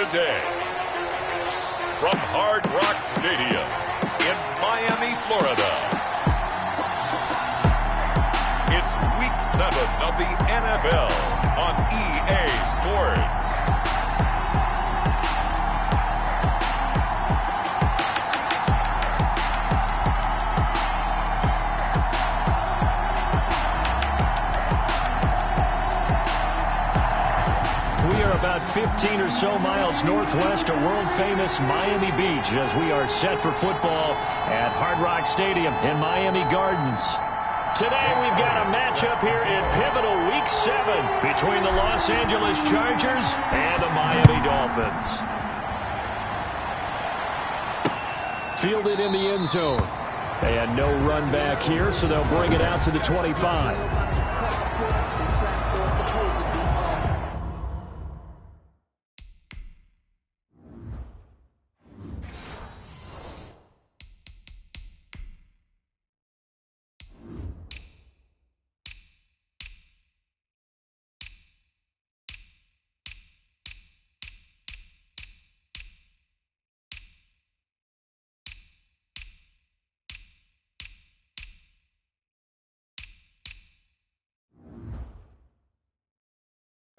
today. From Hard Rock Stadium in Miami, Florida, it's Week 7 of the NFL on EA Sports. About 15 or so miles northwest of world-famous Miami Beach as we are set for football at Hard Rock Stadium in Miami Gardens. Today we've got a matchup here in pivotal Week 7 between the Los Angeles Chargers and the Miami Dolphins. Fielded in the end zone. And no run back here, so they'll bring it out to the 25.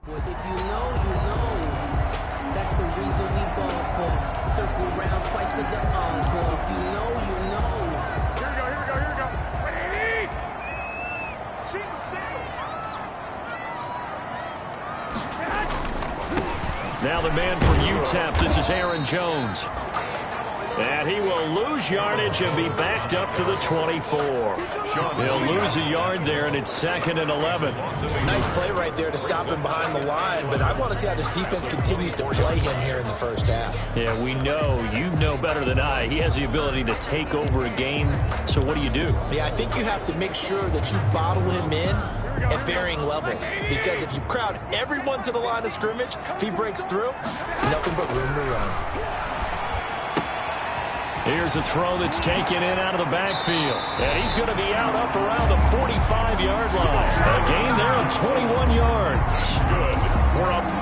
If you know, you know. That's the reason we ball for. Circle round twice for the encore. If you know, you know. Here we go. Ready? Single. Now the man from UTEP, this is Aaron Jones. And he will lose yardage and be backed up to the 24. He'll lose a yard there, and it's 2nd and 11. Nice play right there to stop him behind the line, but I want to see how this defense continues to play him here in the first half. Yeah, we know. You know better than I. He has the ability to take over a game. So what do you do? Yeah, I think you have to make sure that you bottle him in at varying levels, because if you crowd everyone to the line of scrimmage, if he breaks through, there's nothing but room to run. Here's a throw that's taken in out of the backfield. And he's going to be out up around the 45-yard line. A gain there of 21 yards. Good.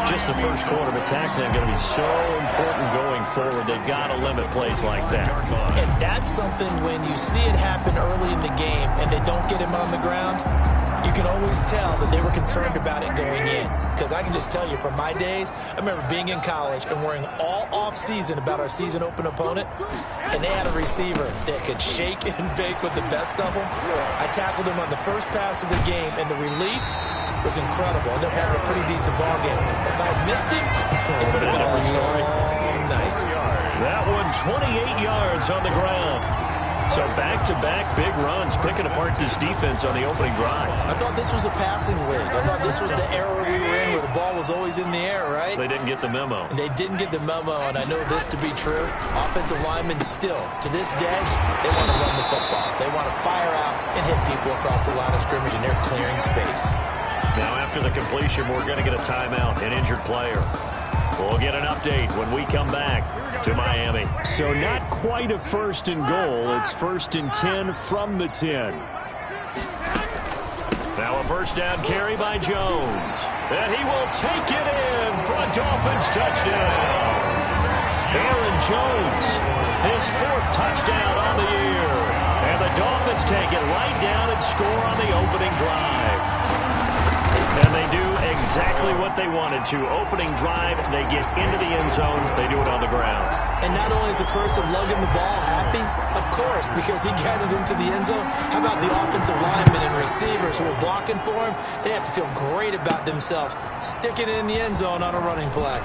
Just the first quarter, but tackling going to be so important going forward. They've got to limit plays like that. And that's something when you see it happen early in the game and they don't get him on the ground, you can always tell that they were concerned about it going in. Because I can just tell you from my days, I remember being in college and worrying all off-season about our season open opponent, and they had a receiver that could shake and bake with the best of them. I tackled him on the first pass of the game, and the relief was incredible. I ended up having a pretty decent ball game. If I had missed him, it would have been a different story all night. That one, 28 yards on the ground. So back-to-back big runs, picking apart this defense on the opening drive. I thought this was a passing league. I thought this was the era we were in where the ball was always in the air, right? They didn't get the memo. And they didn't get the memo, and I know this to be true. Offensive linemen still, to this day, they want to run the football. They want to fire out and hit people across the line of scrimmage, and they're clearing space. Now after the completion, we're going to get a timeout, an injured player. We'll get an update when we come back to Miami. So not quite a 1st and goal. It's 1st and 10 from the 10. Now a first down carry by Jones. And he will take it in for a Dolphins touchdown. Aaron Jones, his 4th touchdown on the year. And the Dolphins take it right down and score on the opening drive. And they do exactly what they wanted to. Opening drive, they get into the end zone. They do it on the ground. And not only is the person lugging the ball happy, of course, because he got it into the end zone. How about the offensive linemen and receivers who are blocking for him? They have to feel great about themselves, sticking it in the end zone on a running play.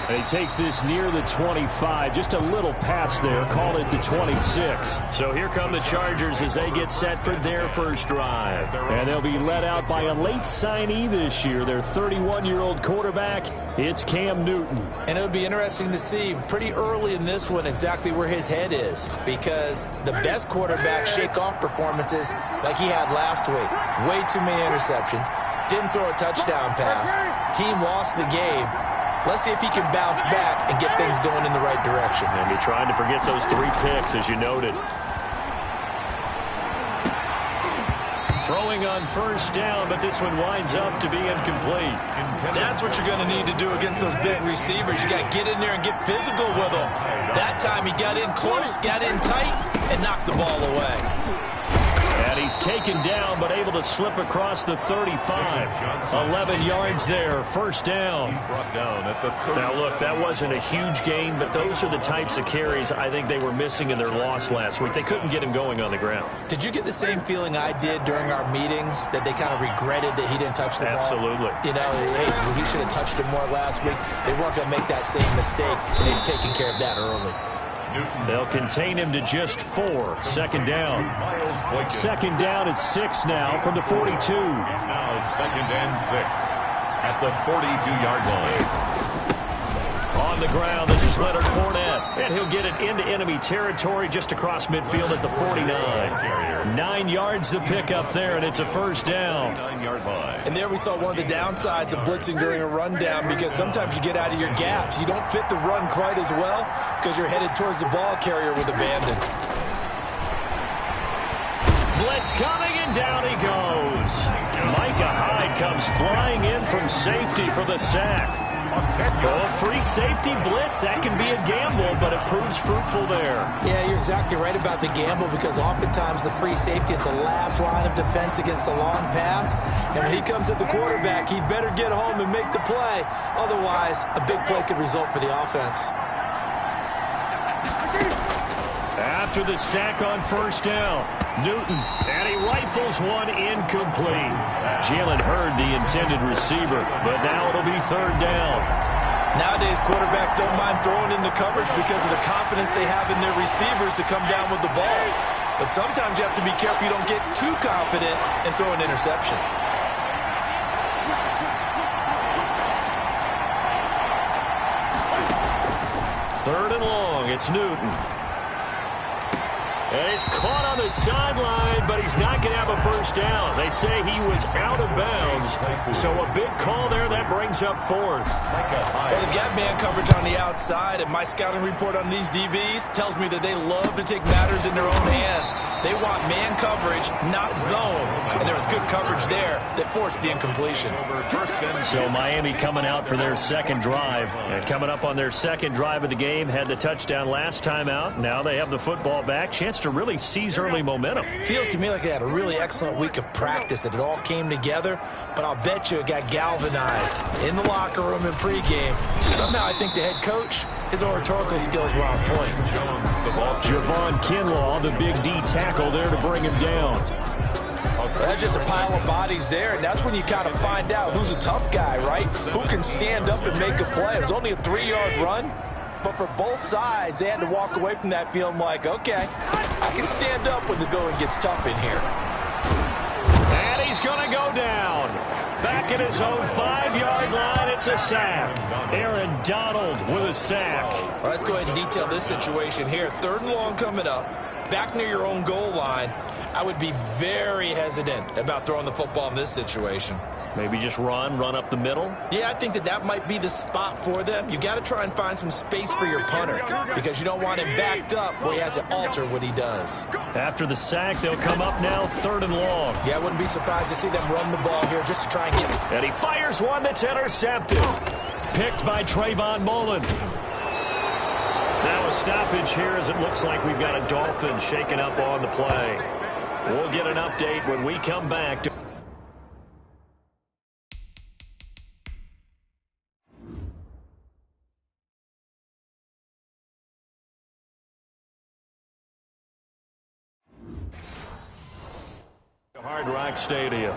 And he takes this near the 25, just a little past there, call it the 26. So here come the Chargers as they get set for their first drive. And they'll be led out by a late signee this year, their 31-year-old quarterback. It's Cam Newton. And it would be interesting to see pretty early in this one exactly where his head is, because the best quarterbacks shake off performances like he had last week. Way too many interceptions. Didn't throw a touchdown pass. Team lost the game. Let's see if he can bounce back and get things going in the right direction. And you're trying to forget those 3 picks, as you noted. Throwing on first down, but this one winds up to be incomplete. That's what you're going to need to do against those big receivers. You got to get in there and get physical with them. That time he got in close, got in tight, and knocked the ball away. And he's taken down, but able to slip across the 35. 11 yards there, first down. Now, look, that wasn't a huge gain, but those are the types of carries I think they were missing in their loss last week. They couldn't get him going on the ground. Did you get the same feeling I did during our meetings, that they kind of regretted that he didn't touch the ball? Absolutely. You know, hey, he should have touched it more last week. They weren't going to make that same mistake, and he's taking care of that early. They'll contain him to just 4. Second down. Second down at 6 now from the 42. It's now second and 6 at the 42-yard line. On the ground, this is Leonard Fournette. And he'll get it into enemy territory just across midfield at the 49. 9 yards to pick up there, and it's a first down. 9-yard line. And there we saw one of the downsides of blitzing during a rundown, because sometimes you get out of your gaps. You don't fit the run quite as well because you're headed towards the ball carrier with abandon. Blitz coming, and down he goes. Micah Hyde comes flying in from safety for the sack. A free safety blitz, that can be a gamble, but it proves fruitful there. Yeah, you're exactly right about the gamble, because oftentimes the free safety is the last line of defense against a long pass. And when he comes at the quarterback, he'd better get home and make the play. Otherwise, a big play could result for the offense. After the sack on first down, Newton, and he rifles one incomplete. Jalen Hurd, the intended receiver, but now it'll be third down. Nowadays, quarterbacks don't mind throwing into coverage because of the confidence they have in their receivers to come down with the ball. But sometimes you have to be careful you don't get too confident and throw an interception. Third and long, it's Newton. And he's caught on the sideline, but he's not going to have a first down. They say he was out of bounds. So a big call there that brings up fourth. Well, they've got man coverage on the outside, and my scouting report on these DBs tells me that they love to take matters in their own hands. They want man coverage, not zone. And there was good coverage there that forced the incompletion. So Miami coming out for their second drive. And coming up on their second drive of the game, had the touchdown last time out. Now they have the football back. Chance to really seize early momentum. Feels to me like they had a really excellent week of practice, that it all came together, but I'll bet you it got galvanized in the locker room and pregame. Somehow I think the head coach, his oratorical skills were on point. Javon Kinlaw, the big D tackle there to bring him down. That's just a pile of bodies there, and that's when you kind of find out who's a tough guy, right? Who can stand up and make a play. It was only a 3-yard run, but for both sides, they had to walk away from that feeling like, okay, I can stand up when the going gets tough in here. And he's going to go down. Back at his own 5-yard line, it's a sack. Aaron Donald with a sack. Well, let's go ahead and detail this situation here. Third and long coming up, back near your own goal line. I would be very hesitant about throwing the football in this situation. Maybe just run up the middle? Yeah, I think that might be the spot for them. You got to try and find some space for your punter, because you don't want him backed up where he has to alter what he does. After the sack, they'll come up now third and long. Yeah, I wouldn't be surprised to see them run the ball here just to try and get... And he fires one that's intercepted. Picked by Trayvon Mullen. Now a stoppage here, as it looks like we've got a Dolphin shaken up on the play. We'll get an update when we come back to... Hard Rock Stadium.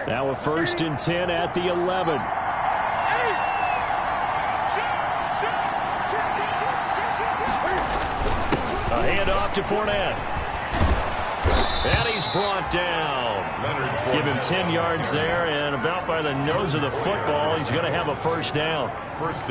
Now a 1st and 10 at the 11. A handoff to Fournette. And he's brought down. Give him 10 yards there, and about by the nose of the football, he's going to have a first down.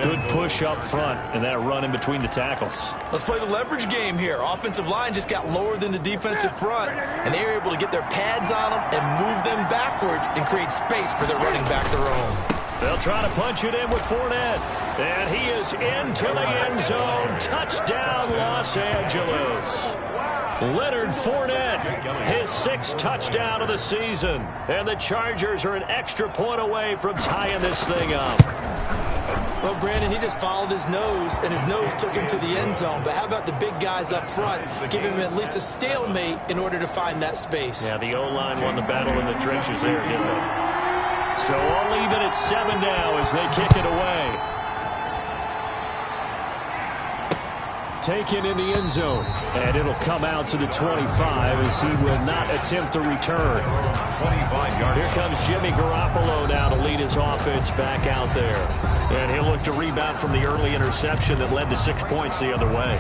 Good push up front, and that run in between the tackles. Let's play the leverage game here. Offensive line just got lower than the defensive front, and they were able to get their pads on them and move them backwards and create space for their running back their own. They'll try to punch it in with Fournette. And he is into the end zone. Touchdown, Los Angeles. Leonard Fournette, his 6th touchdown of the season. And the Chargers are an extra point away from tying this thing up. Well, Brandon, he just followed his nose, and his nose took him to the end zone. But how about the big guys up front? Give him at least a stalemate in order to find that space. Yeah, the O-line won the battle in the trenches there, didn't they? So I'll leave it at 7 now as they kick it away. Taken in the end zone. And it'll come out to the 25 as he will not attempt to return. 25 yards. Here comes Jimmy Garoppolo now to lead his offense back out there. And he'll look to rebound from the early interception that led to 6 points the other way.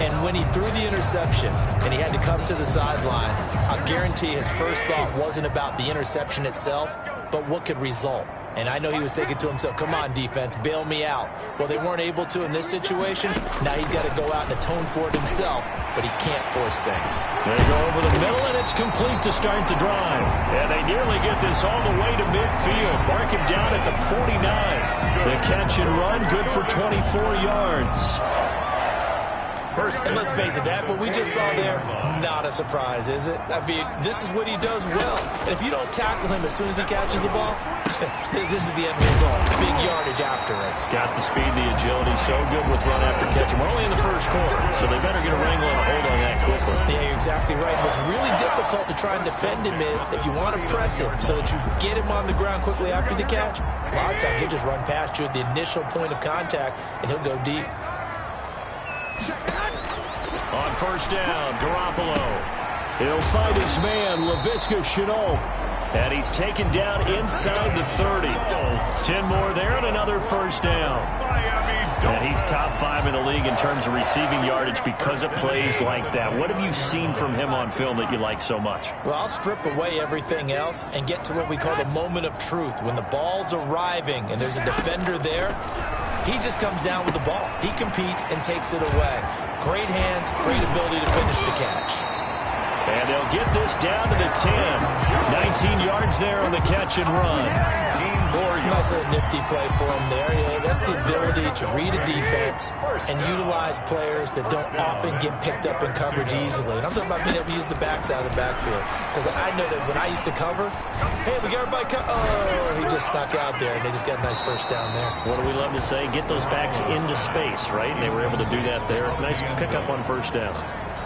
And when he threw the interception and he had to come to the sideline, I guarantee his first thought wasn't about the interception itself, but what could result. And I know he was thinking to himself, come on, defense, bail me out. Well, they weren't able to in this situation. Now he's got to go out and atone for it himself, but he can't force things. They go over the middle, and it's complete to start the drive. And they nearly get this all the way to midfield. Mark him down at the 49. The catch and run, good for 24 yards. And let's face it, that what we just saw there, not a surprise, is it? I mean, this is what he does well. And if you don't tackle him as soon as he catches the ball, this is the end result. Big yardage after it. Got the speed, the agility, so good with run after catch. We're only in the first quarter, so they better get a wrangle and a hold on that quickly. Yeah, you're exactly right. What's really difficult to try and defend him is if you want to press him so that you get him on the ground quickly after the catch, a lot of times he'll just run past you at the initial point of contact, and he'll go deep. On first down, Garoppolo. He'll find his man, Laviska Shenault. And he's taken down inside the 30. 10 more there and another first down. And he's top 5 in the league in terms of receiving yardage because of plays like that. What have you seen from him on film that you like so much? Well, I'll strip away everything else and get to what we call the moment of truth. When the ball's arriving and there's a defender there, he just comes down with the ball. He competes and takes it away. Great hands, great ability to finish the catch. And they'll get this down to the 10. 19 yards there on the catch and run. Nice little nifty play for him there. Yeah, that's the ability to read a defense and utilize players that don't often get picked up in coverage easily. And I'm talking about being able to use the backs out of the backfield. Because I know that when I used to cover, hey, we got everybody he just snuck out there, and they just got a nice first down there. What do we love to say? Get those backs into space, right? And they were able to do that there. Nice pickup on first down.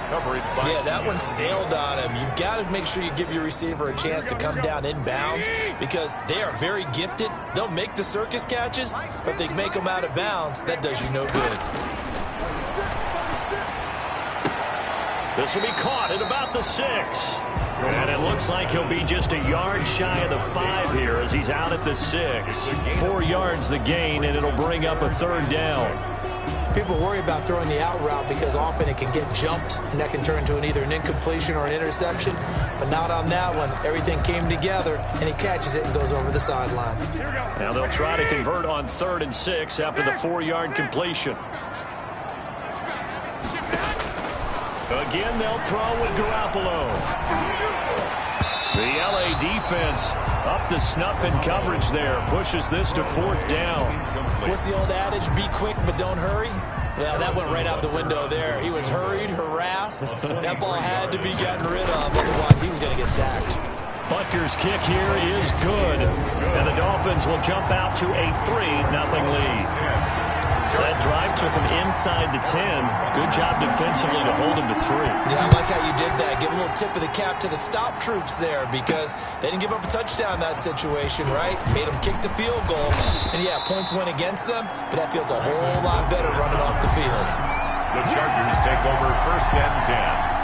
Yeah, that one sailed on him. You've got to make sure you give your receiver a chance to come down inbounds because they are very gifted. They'll make the circus catches, but if they make them out of bounds, that does you no good. This will be caught at about the 6. And it looks like he'll be just a yard shy of the 5 here as he's out at the 6. 4 yards the gain, and it'll bring up a third down. People worry about throwing the out route because often it can get jumped, and that can turn into either an incompletion or an interception. But not on that one. Everything came together, and he catches it and goes over the sideline. Now they'll try to convert on 3rd and 6 after the 4-yard completion. Again, they'll throw with Garoppolo. The LA defense up to snuff in coverage there. Pushes this to 4th down. What's the old adage? Be quick, but don't hurry. Well, that went right out the window there. He was hurried, harassed. That ball had to be gotten rid of. Otherwise, he was going to get sacked. Butker's kick here is good. And the Dolphins will jump out to a 3-0 lead. That drive took him inside the 10. Good job defensively to hold him to 3. Yeah, I like how you did that. Give a little tip of the cap to the stop troops there because they didn't give up a touchdown in that situation, right? Made them kick the field goal. And, yeah, points went against them, but that feels a whole lot better running off the field. The Chargers take over 1st and 10.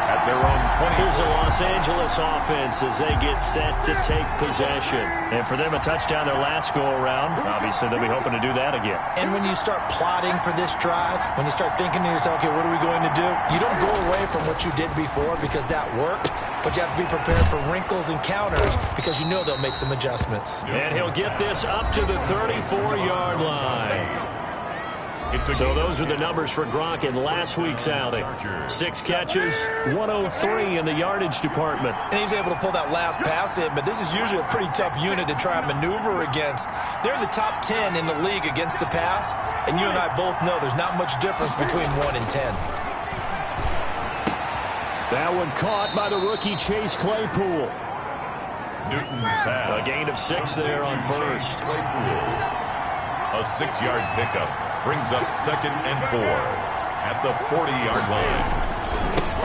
At their own 20. Here's the Los Angeles offense as they get set to take possession. And for them, a touchdown their last go-around. Obviously, they'll be hoping to do that again. And when you start plotting for this drive, when you start thinking to yourself, okay, what are we going to do? You don't go away from what you did before because that worked, but you have to be prepared for wrinkles and counters because you know they'll make some adjustments. And he'll get this up to the 34-yard line. So those are the numbers for Gronk in last week's outing. 6 catches, 103 in the yardage department. And he's able to pull that last pass in, but this is usually a pretty tough unit to try and maneuver against. They're in the top 10 in the league against the pass, and you and I both know there's not much difference between 1 and 10. That one caught by the rookie Chase Claypool. Newton's pass. A gain of 6 there on first. Claypool. A 6-yard pickup brings up 2nd and 4 at the 40-yard line.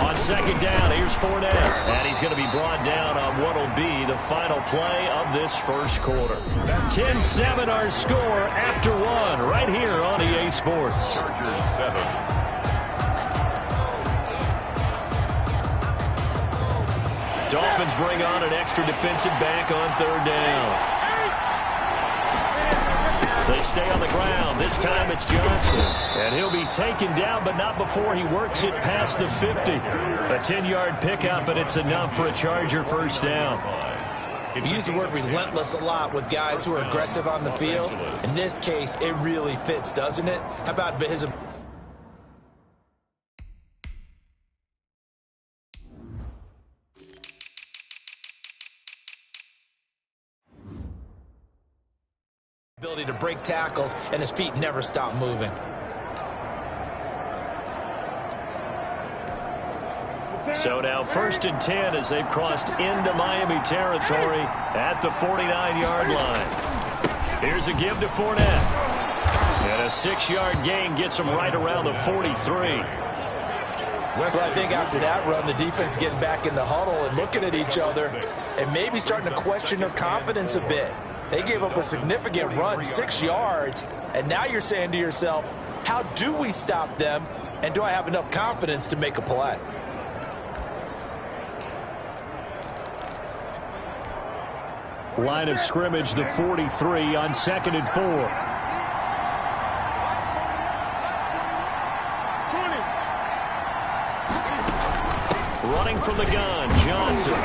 On 2nd down, here's Fournette. And he's going to be brought down on what will be the final play of this first quarter. 10-7 our score after 1 right here on EA Sports. Chargers 7. Dolphins bring on an extra defensive back on 3rd down. They stay on the ground. This time it's Johnson. And he'll be taken down, but not before he works it past the 50. A 10-yard pickup, and it's enough for a Charger first down. We use the word relentless a lot with guys who are aggressive on the field. In this case, it really fits, doesn't it? How about his ability to break tackles, and his feet never stop moving. So now 1st and 10 as they've crossed into Miami territory at the 49-yard line. Here's a give to Fournette. And a 6-yard gain gets him right around the 43. But I think after that run, the defense is getting back in the huddle and looking at each other and maybe starting to question their confidence a bit. They gave up a significant run, 6 yards, and now you're saying to yourself, how do we stop them, and do I have enough confidence to make a play? Line of scrimmage, the 43 on 2nd and 4. 20. Running from the gun, Johnson.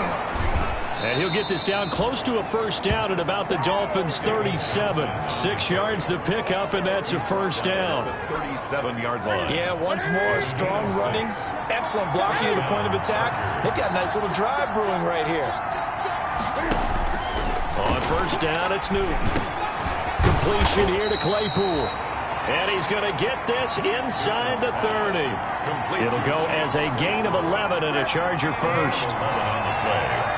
And he'll get this down close to a first down at about the Dolphins' 37. 6 yards the pickup, and that's a first down. 37-yard line. Yeah, once more, strong running, excellent blocking at the point of attack. They've got a nice little drive brewing right here. On first down, it's Newton. Completion here to Claypool. And he's going to get this inside the 30. It'll go as a gain of 11 and a Charger first. On the play.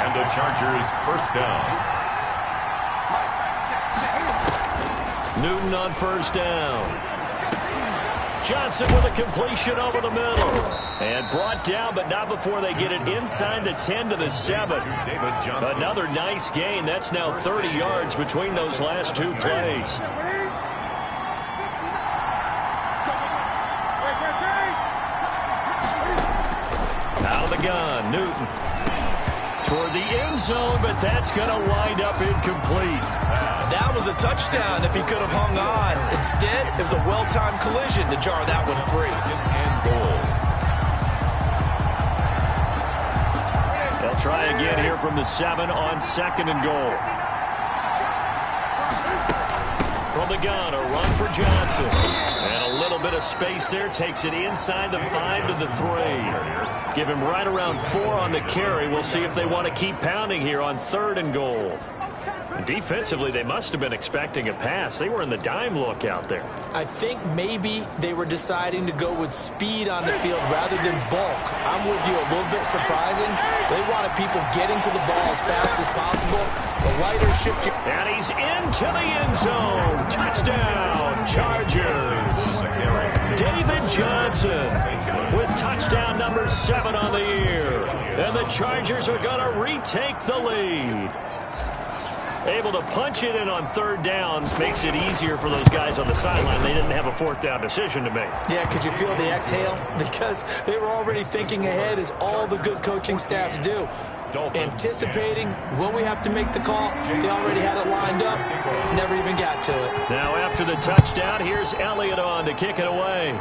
And the Chargers first down. Newton on first down. Johnson with a completion over the middle. And brought down, but not before they get it inside the 10 to the 7. Another nice gain. That's now 30 yards between those last 2 plays. Out of the gun, Newton. Toward the end zone, but that's going to wind up incomplete. That was a touchdown if he could have hung on. Instead, it was a well-timed collision to jar that one free. And goal. They'll try again here from the 7 on 2nd and goal. From the gun, a run for Johnson. And a little bit of space there. Takes it inside the 5 to the 3. Give him right around 4 on the carry. We'll see if they want to keep pounding here on 3rd and goal. Defensively, they must have been expecting a pass. They were in the dime look out there. I think maybe they were deciding to go with speed on the field rather than bulk. I'm with you, a little bit surprising. They wanted people getting to the ball as fast as possible. The lighter shift. And he's into the end zone. Touchdown, Chargers. David Johnson with touchdown number 7 on the year. And the Chargers are going to retake the lead. Able to punch it in on 3rd down makes it easier for those guys on the sideline. They didn't have a 4th down decision to make. Yeah, could you feel the exhale? Because they were already thinking ahead, as all the good coaching staffs do. Anticipating, will we have to make the call? They already had it lined up. Never even got to it. Now after the touchdown, here's Elliott on to kick it away.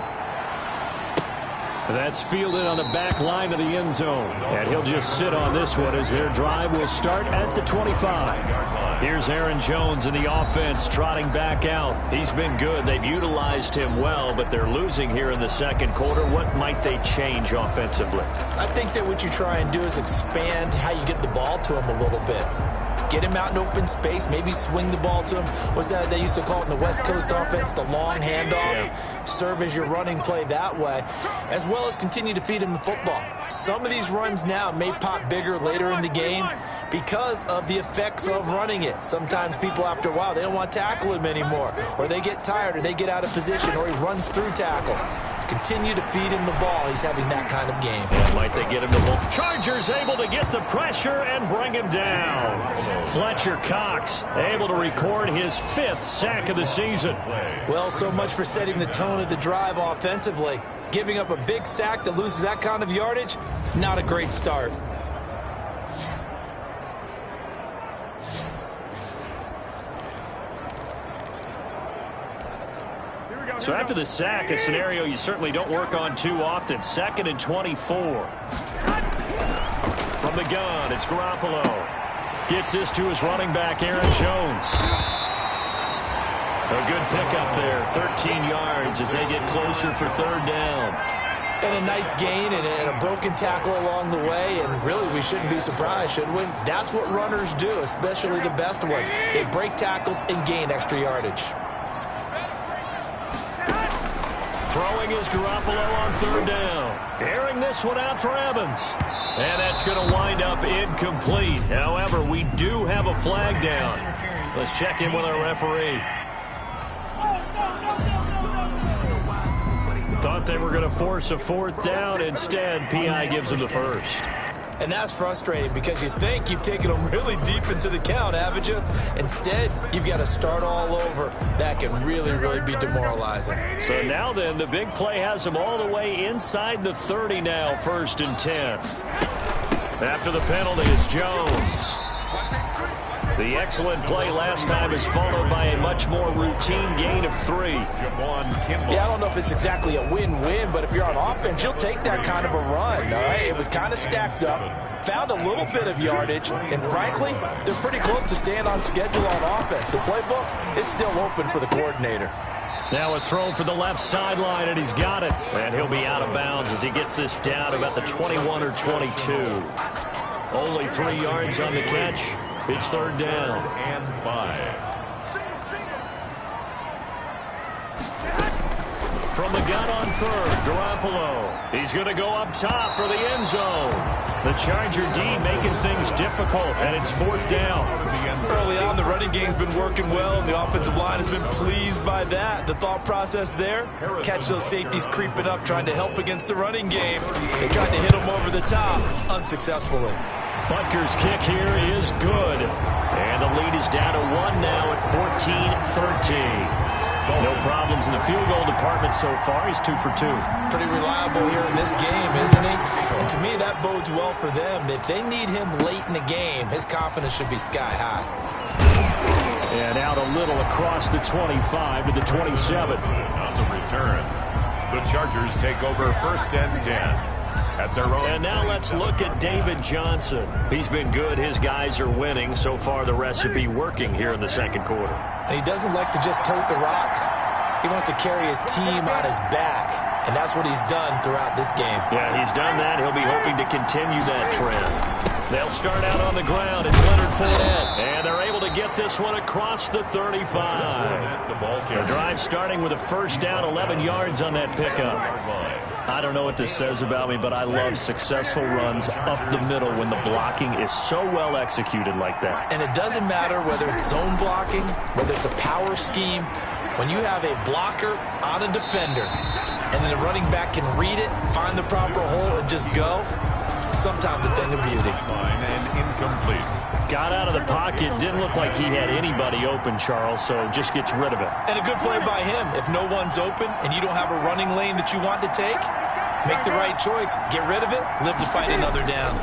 That's fielded on the back line of the end zone. And he'll just sit on this one as their drive will start at the 25. Here's Aaron Jones in the offense trotting back out. He's been good. They've utilized him well, but they're losing here in the second quarter. What might they change offensively? I think that what you try and do is expand how you get the ball to him a little bit. Get him out in open space, maybe swing the ball to him. What's that they used to call it in the West Coast offense, the long handoff? Yeah. Serve as your running play that way, as well as continue to feed him the football. Some of these runs now may pop bigger later in the game because of the effects of running it. Sometimes people, after a while, they don't want to tackle him anymore, or they get tired, or they get out of position, or he runs through tackles. Continue to feed him the ball. He's having that kind of game. And might they get him the ball? Chargers able to get the pressure and bring him down. Fletcher Cox able to record his 5th sack of the season. Well, so much for setting the tone of the drive offensively. Giving up a big sack that loses that kind of yardage, not a great start. So after the sack, a scenario you certainly don't work on too often. 2nd and 24. From the gun, it's Garoppolo. Gets this to his running back, Aaron Jones. A good pickup there, 13 yards as they get closer for 3rd down. And a nice gain and a broken tackle along the way, and really we shouldn't be surprised, should we? That's what runners do, especially the best ones. They break tackles and gain extra yardage. Throwing is Garoppolo on 3rd down. Airing this one out for Evans. And that's going to wind up incomplete. However, we do have a flag down. Let's check in with our referee. Thought they were going to force a 4th down. Instead, P.I. gives him the 1st. And that's frustrating because you think you've taken them really deep into the count, haven't you? Instead, you've got to start all over. That can really, really be demoralizing. So now then, the big play has them all the way inside the 30 now, 1st and 10. After the penalty, it's Jones. The excellent play last time is followed by a much more routine gain of 3. Yeah, I don't know if it's exactly a win-win, but if you're on offense, you'll take that kind of a run, all right? It was kind of stacked up, found a little bit of yardage, and frankly, they're pretty close to staying on schedule on offense. The playbook is still open for the coordinator. Now a throw for the left sideline, and he's got it. And he'll be out of bounds as he gets this down about the 21 or 22. Only 3 yards on the catch. It's 3rd down. And 5. From the gun on 3rd, Garoppolo. He's going to go up top for the end zone. The Charger D making things difficult, and it's 4th down. Early on, the running game's been working well, and the offensive line has been pleased by that. The thought process there, catch those safeties creeping up, trying to help against the running game. They tried to hit them over the top, unsuccessfully. Butker's kick here is good. And the lead is down to 1 now at 14-13. No problems in the field goal department so far. He's 2 for 2. Pretty reliable here in this game, isn't he? And to me, that bodes well for them. If they need him late in the game, his confidence should be sky high. And out a little across the 25 to the 27. On the return, the Chargers take over 1st and 10. At their own. And now let's look at David Johnson. He's been good. His guys are winning. So far, the recipe working here in the second quarter. And he doesn't like to just tote the rock. He wants to carry his team on his back. And that's what he's done throughout this game. Yeah, he's done that. He'll be hoping to continue that trend. They'll start out on the ground. It's Leonard Fournette. And they're able to get this one across the 35. The drive starting with a 1st down, 11 yards on that pickup. I don't know what this says about me, but I love successful runs up the middle when the blocking is so well executed like that. And it doesn't matter whether it's zone blocking, whether it's a power scheme. When you have a blocker on a defender, and then the running back can read it, find the proper hole, and just go, sometimes a thing of beauty. And incomplete. Got out of the pocket. Didn't look like he had anybody open, Charles, so just gets rid of it. And a good play by him. If no one's open and you don't have a running lane that you want to take, make the right choice. Get rid of it. Live to fight another down.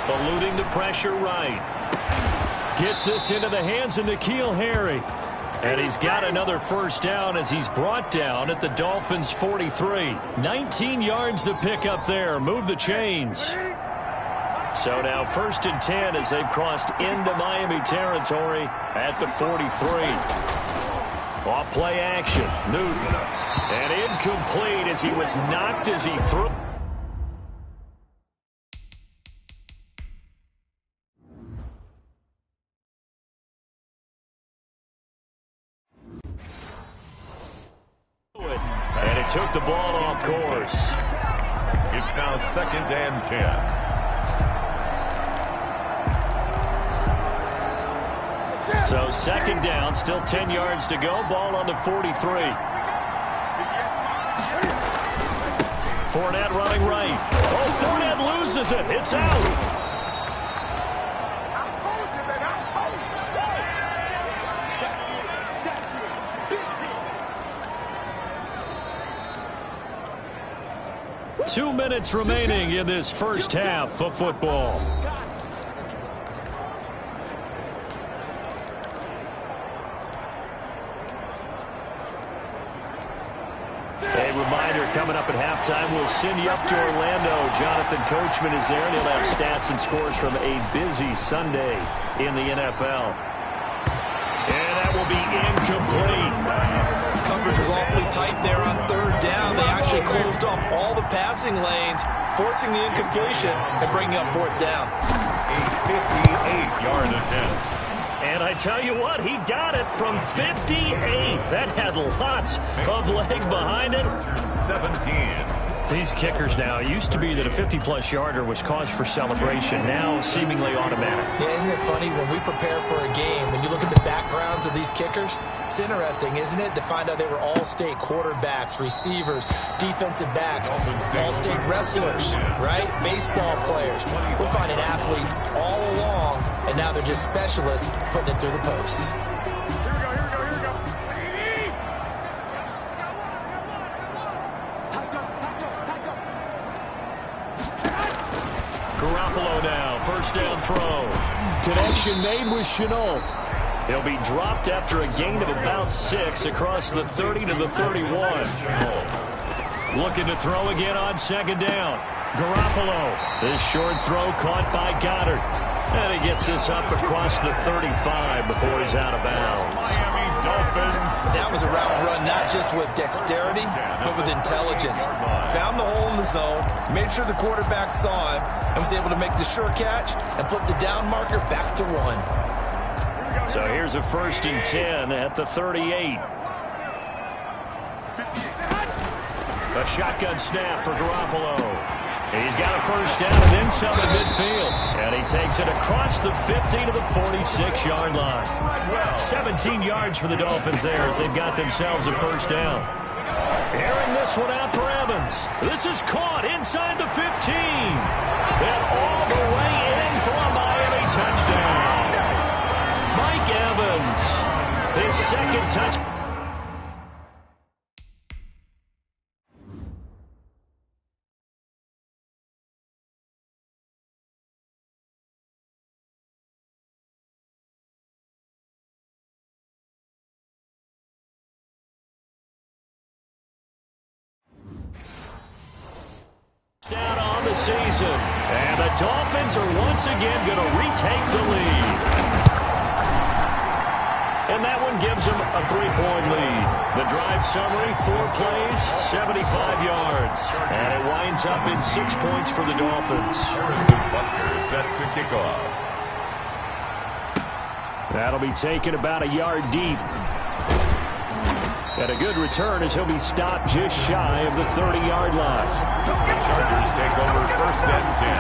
Eluding the pressure right. Gets this into the hands of N'Keal Harry. And he's got another first down as he's brought down at the Dolphins' 43. 19 yards to pick up there. Move the chains. So now 1st and 10 as they've crossed into Miami territory at the 43. Off play action. Newton. And incomplete as he was knocked as he threw. And it took the ball off course. It's now 2nd and 10. So 2nd down, still 10 yards to go. Ball on the 43. Fournette running right. Oh, Fournette loses it. It's out. Two minutes remaining in this first half of football. A reminder, coming up at halftime, we'll send you up to Orlando. Jonathan Coachman is there, and he'll have stats and scores from a busy Sunday in the NFL. And that will be incomplete. Coverage was awfully tight there on 3rd down. They actually closed off all the passing lanes, forcing the incompletion and bringing up 4th down. A 58-yard attempt. And I tell you what, he got it from 58. That had lots of leg behind it. 17. These kickers now, it used to be that a 50-plus yarder was cause for celebration. Now seemingly automatic. Yeah, isn't it funny when we prepare for a game, when you look at the backgrounds of these kickers? It's interesting, isn't it, to find out they were all-state quarterbacks, receivers, defensive backs, all-state wrestlers, right? Baseball players. We're finding athletes all along, and now they're just specialists putting it through the posts. Garoppolo now, 1st down throw. Connection made with Chenault. He'll be dropped after a gain of about 6 across the 30 to the 31. Looking to throw again on 2nd down. Garoppolo. This short throw caught by Goddard. And he gets this up across the 35 before he's out of bounds. Miami Dolphins. That was a route run not just with dexterity, but with intelligence. Found the hole in the zone, made sure the quarterback saw him, and was able to make the sure catch and flip the down marker back to 1. So here's a 1st and 10 at the 38. A shotgun snap for Garoppolo. He's got a 1st down and then some at midfield. And he takes it across the 50 to the 46-yard line. 17 yards for the Dolphins there as they've got themselves a 1st down. Airing this one out for Evans. This is caught inside the 15. And all the way in for a Miami touchdown. Mike Evans, his 2nd touchdown. Down on the season, and the Dolphins are once again going to retake the lead. And that one gives them a 3-point lead. The drive summary, 4 plays, 75 yards. And it winds up in 6 points for the Dolphins. Butker set to kick off. That'll be taken about a yard deep. And a good return as he'll be stopped just shy of the 30-yard line. The Chargers take over 1st and 10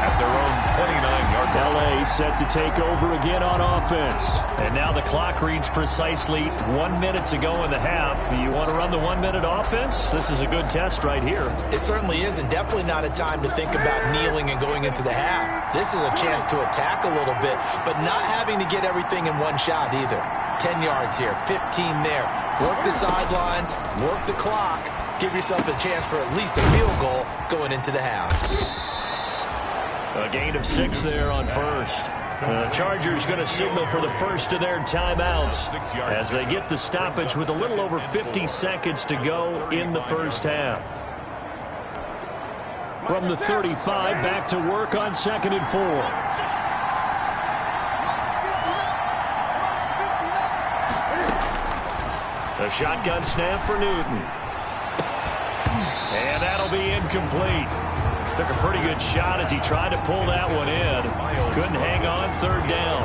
at their own 29-yard line. LA set to take over again on offense. And now the clock reads precisely 1 minute to go in the half. You want to run the 1-minute offense? This is a good test right here. It certainly is, and definitely not a time to think about kneeling and going into the half. This is a chance to attack a little bit, but not having to get everything in one shot either. 10 yards here, 15 there. Work the sidelines, work the clock, give yourself a chance for at least a field goal going into the half. A gain of 6 there on 1st. The Chargers going to signal for the first of their timeouts as they get the stoppage with a little over 50 seconds to go in the first half. From the 35, back to work on 2nd and 4. The shotgun snap for Newton. And that'll be incomplete. Took a pretty good shot as he tried to pull that one in. Couldn't hang on 3rd down.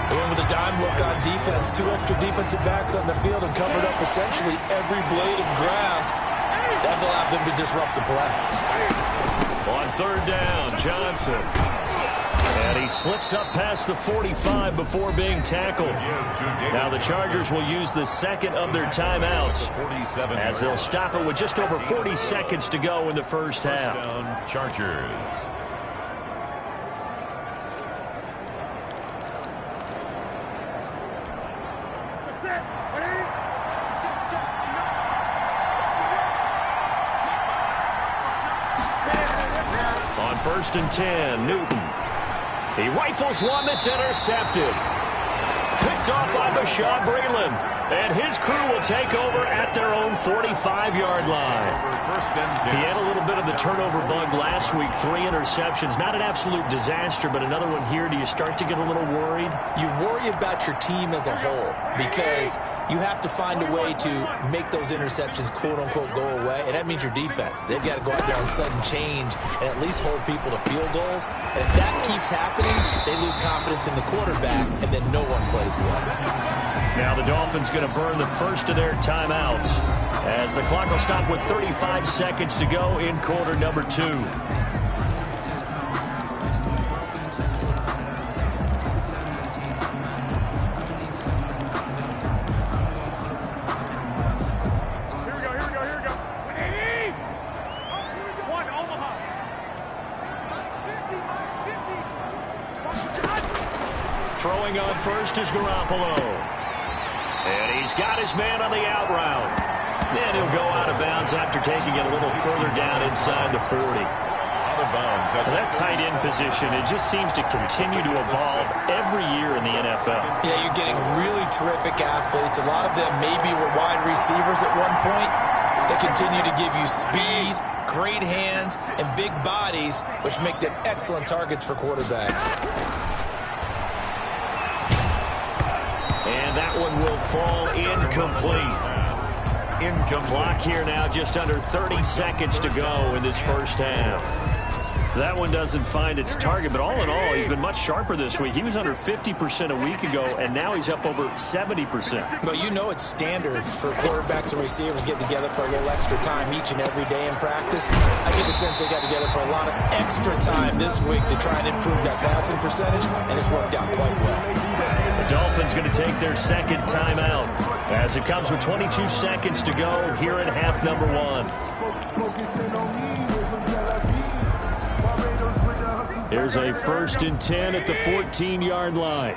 They went with a dime look on defense. 2 extra defensive backs on the field and covered up essentially every blade of grass. That allowed them to disrupt the play. On 3rd down, Johnson. And he slips up past the 45 before being tackled. Now the Chargers will use the second of their timeouts as they'll stop it with just over 40 seconds to go in the first half. Down, Chargers. On 1st and 10, Newton. He rifles one that's intercepted. Picked off by Bashaud Breeland. And his crew will take over at their own 45-yard line. He had a little bit of the turnover bug last week. 3 interceptions. Not an absolute disaster, but another one here. Do you start to get a little worried? You worry about your team as a whole because you have to find a way to make those interceptions, quote-unquote, go away. And that means your defense. They've got to go out there on sudden change and at least hold people to field goals. And if that keeps happening, they lose confidence in the quarterback, and then no one plays well. Now the Dolphins going to burn the first of their timeouts as the clock will stop with 35 seconds to go in quarter number 2. Throwing on first is Garoppolo. And he's got his man on the out route. And he'll go out of bounds after taking it a little further down inside the 40. Out of bounds. That tight end position, it just seems to continue to evolve every year in the NFL. Yeah, you're getting really terrific athletes. A lot of them maybe were wide receivers at one point. They continue to give you speed, great hands, and big bodies, which make them excellent targets for quarterbacks. And that one will fall incomplete. Clock here now, just under 30 seconds to go in this first half. That one doesn't find its target, but all in all, he's been much sharper this week. He was under 50% a week ago, and now he's up over 70%. Well, you know it's standard for quarterbacks and receivers getting together for a little extra time each and every day in practice. I get the sense they got together for a lot of extra time this week to try and improve that passing percentage, and it's worked out quite well. The Dolphins going to take their second timeout as it comes with 22 seconds to go here in half number 1. Here's a 1st and 10 at the 14-yard line.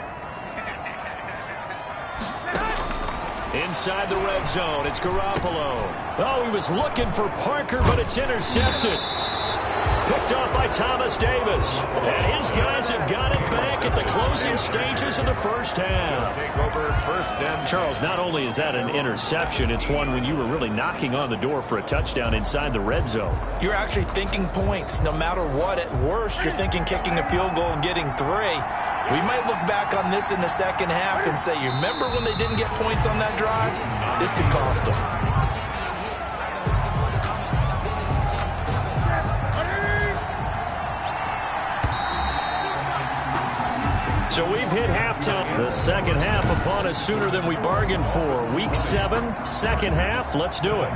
Inside the red zone, it's Garoppolo. Oh, he was looking for Parker, but it's intercepted. Picked off by Thomas Davis. And his guys have got it back at the closing stages of the first half. Charles, not only is that an interception, it's one when you were really knocking on the door for a touchdown inside the red zone. You're actually thinking points. No matter what, at worst, you're thinking kicking a field goal and getting 3. We might look back on this in the second half and say, you remember when they didn't get points on that drive? This could cost them. So we've hit halftime. The second half upon us sooner than we bargained for. Week 7, second half. Let's do it.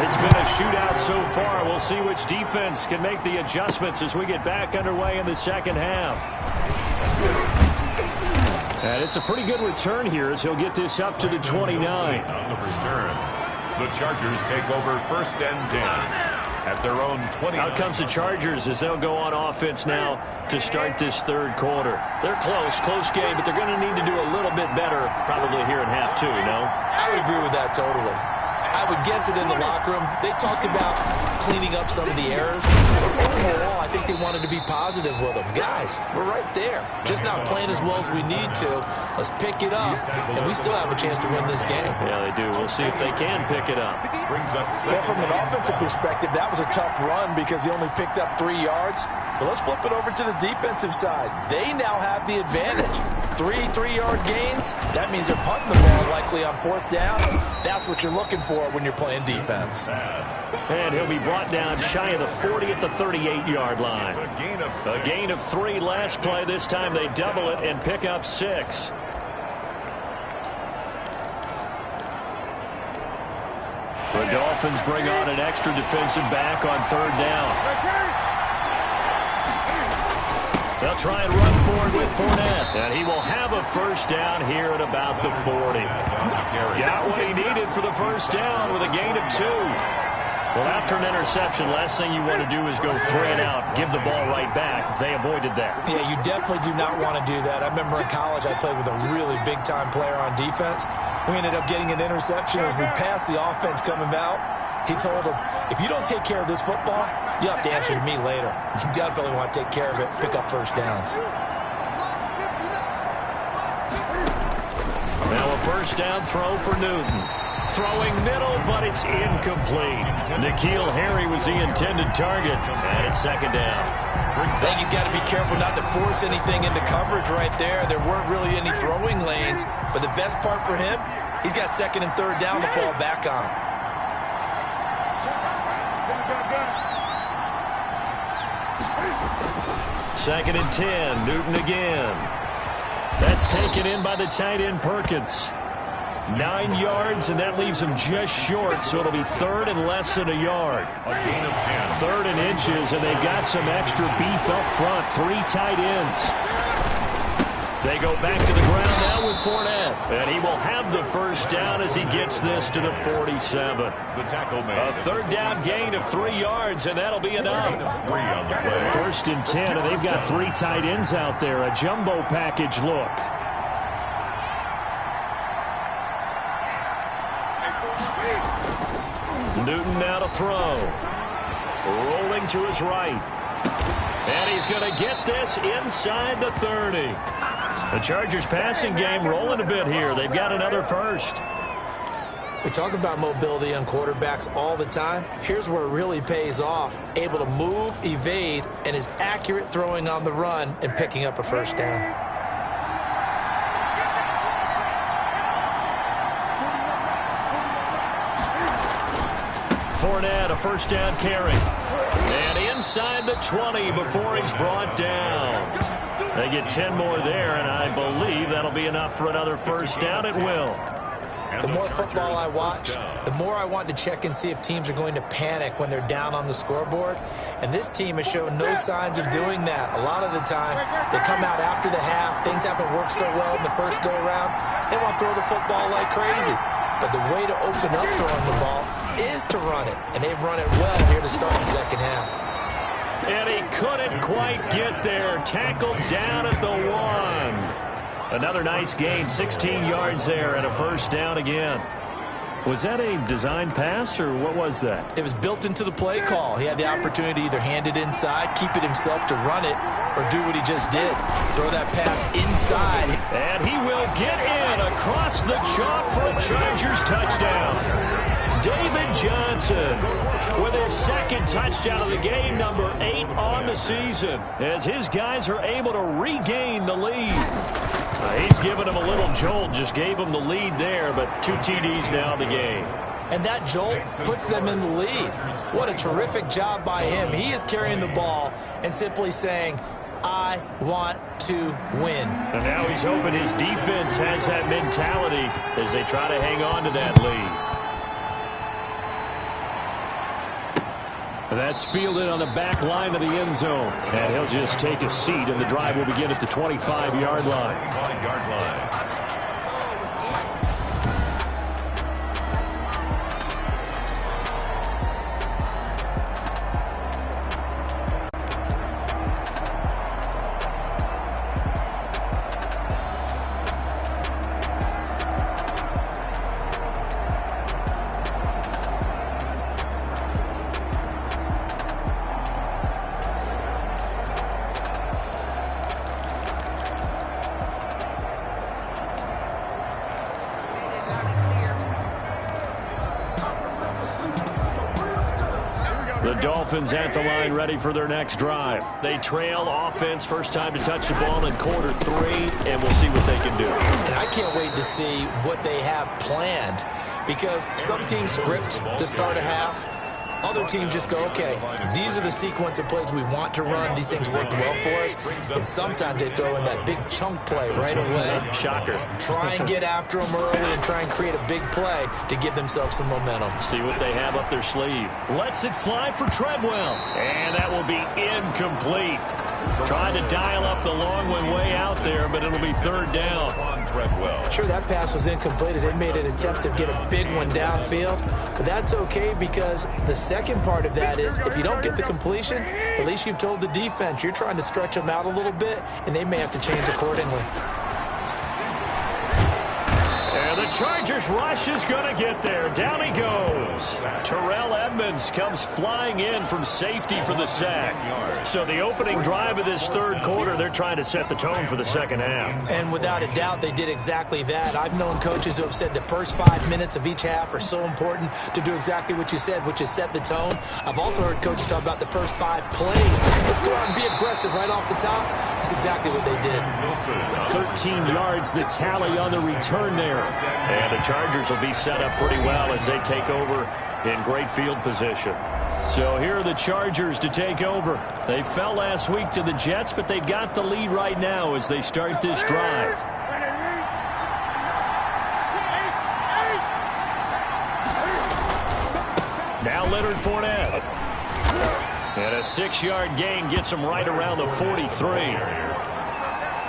It's been a shootout so far. We'll see which defense can make the adjustments as we get back underway in the second half. And it's a pretty good return here as he'll get this up to the 29. On the return, the Chargers take over 1st and 10. At their own 20. Out comes the Chargers as they'll go on offense now to start this third quarter. They're close game, but they're going to need to do a little bit better probably here in half 2, no? I would agree with that totally. I would guess it in the locker room. They talked about cleaning up some of the errors. But overall, I think they wanted to be positive with them. Guys, we're right there. Just not playing as well as we need to. Let's pick it up, and we still have a chance to win this game. Yeah, they do. We'll see if they can pick it up. Well, from an offensive perspective, that was a tough run because he only picked up 3 yards. But let's flip it over to the defensive side. They now have the advantage. 3 3-yard gains. That means they're punting the ball likely on 4th down. That's what you're looking for when you're playing defense. And he'll be brought down shy of the 40 at the 38-yard line. A gain of 3 last play. This time they double it and pick up 6. The Dolphins bring on an extra defensive back on 3rd down. They'll try and run forward with Fournette. And he will have a first down here at about the 40. Got what he needed for the first down with a gain of 2. Well, after an interception, last thing you want to do is go 3 and out, give the ball right back. They avoided that. Yeah, you definitely do not want to do that. I remember in college I played with a really big-time player on defense. We ended up getting an interception as we passed the offense coming out. He told him, if you don't take care of this football, you'll have to answer to me later. You definitely want to take care of it, pick up first downs. Now a first down throw for Newton. Throwing middle, but it's incomplete. N'Keal Harry was the intended target, and it's 2nd down. I think he's got to be careful not to force anything into coverage right there. There weren't really any throwing lanes, but the best part for him, he's got 2nd and 3rd down to fall back on. 2nd and 10, Newton again. That's taken in by the tight end Perkins. 9 yards, and that leaves him just short, so it'll be 3rd and less than a yard. A gain of 10. 3rd and inches, and they've got some extra beef up front. 3 tight ends. They go back to the ground now with Fournette. And he will have the first down as he gets this to the 47. The tackle made. A 3rd down gain of 3 yards, and that'll be enough. 3 on the play. 1st and 10, and they've got 3 tight ends out there. A jumbo package look. Newton now to throw. Rolling to his right. And he's going to get this inside the 30. The Chargers passing game rolling a bit here. They've got another first. We talk about mobility on quarterbacks all the time. Here's where it really pays off. Able to move, evade, and is accurate throwing on the run and picking up a first down. Fournette, a first down carry. And inside the 20 before he's brought down. They get 10 more there, and I believe that'll be enough for another first down. It will. The more football I watch, the more I want to check and see if teams are going to panic when they're down on the scoreboard. And this team has shown no signs of doing that. A lot of the time, they come out after the half. Things haven't worked so well in the first go-around. They want to throw the football like crazy. But the way to open up throwing the ball is to run it. And they've run it well here to start the second half. And he couldn't quite get there. Tackled down at the 1. Another nice gain, 16 yards there, and a first down again. Was that a design pass, or what was that? It was built into the play call. He had the opportunity to either hand it inside, keep it himself to run it, or do what he just did. Throw that pass inside. And he will get in across the chalk for a Chargers touchdown. David Johnson with his 2nd touchdown of the game, number 8 on the season, as his guys are able to regain the lead. He's given him a little jolt, just gave him the lead there, but 2 TDs now in the game. And that jolt puts them in the lead. What a terrific job by him. He is carrying the ball and simply saying, I want to win. And now he's hoping his defense has that mentality as they try to hang on to that lead. That's fielded on the back line of the end zone. And he'll just take a seat, and the drive will begin at the 25-yard line. 25-yard line. The Dolphins at the line ready for their next drive. They trail offense first time to touch the ball in quarter 3, and we'll see what they can do. And I can't wait to see what they have planned, because some teams script to start a half. Other teams just go, okay, these are the sequence of plays we want to run. These things worked well for us. And sometimes they throw in that big chunk play right away. Shocker. Try and get after them early and try and create a big play to give themselves some momentum. See what they have up their sleeve. Lets it fly for Treadwell. And that will be incomplete. Trying to dial up the long one way out there, but it'll be third down. Sure, that pass was incomplete as they made an attempt to get a big one downfield. But that's okay, because the second part of that is if you don't get the completion, at least you've told the defense you're trying to stretch them out a little bit, and they may have to change accordingly. And the Chargers rush is going to get there. Down he goes. Terrell Edmonds comes flying in from safety for the sack. So the opening drive of this third quarter, they're trying to set the tone for the second half. And without a doubt, they did exactly that. I've known coaches who have said the first 5 minutes of each half are so important to do exactly what you said, which is set the tone. I've also heard coaches talk about the first 5 plays. Let's go out and be aggressive right off the top. That's exactly what they did. 13 yards, the tally on the return there. And the Chargers will be set up pretty well as they take over in great field position. So here are the Chargers to take over. They fell last week to the Jets, but they've got the lead right now as they start this drive. Now Leonard Fournette. And a 6-yard gain gets him right around the 43.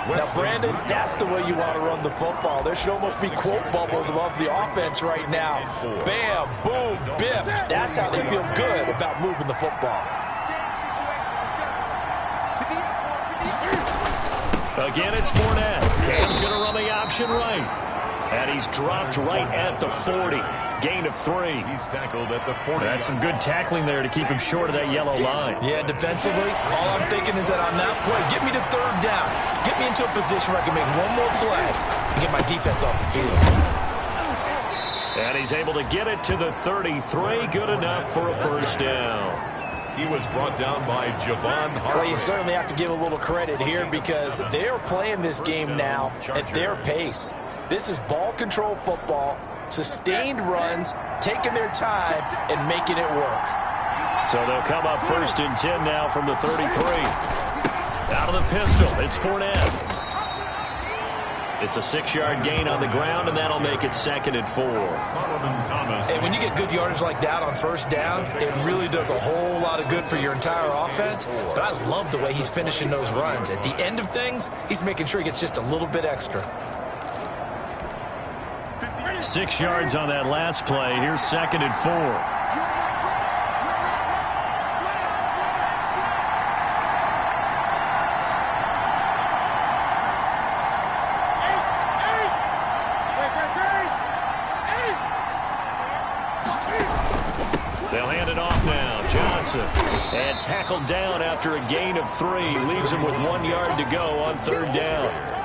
Now, Brandon, that's the way you want to run the football. There should almost be quote bubbles above the offense right now. Bam, boom, biff. That's how they feel good about moving the football. Again, it's Fournette. Cam's going to run the option right. And he's dropped right at the 40. Gain of 3. He's tackled at the 40. That's some good tackling there to keep him short of that yellow line. Yeah, defensively, all I'm thinking is that on that play, get me to third down. Get me into a position where I can make one more play and get my defense off the field. And he's able to get it to the 33. Good enough for a first down. He was brought down by Javon Harper. Well, you certainly have to give a little credit here because they're playing this game now at their pace. This is ball control football, sustained runs, taking their time, and making it work. So they'll come up first and 10 now from the 33. Out of the pistol, it's Fournette. It's a 6-yard gain on the ground, and that'll make it 2nd and 4. And when you get good yardage like that on first down, it really does a whole lot of good for your entire offense. But I love the way he's finishing those runs. At the end of things, he's making sure he gets just a little bit extra. 6 yards on that last play. Here's 2nd and 4. They'll hand it off now. Johnson. And tackled down after a gain of 3. Leaves him with 1 yard to go on third down.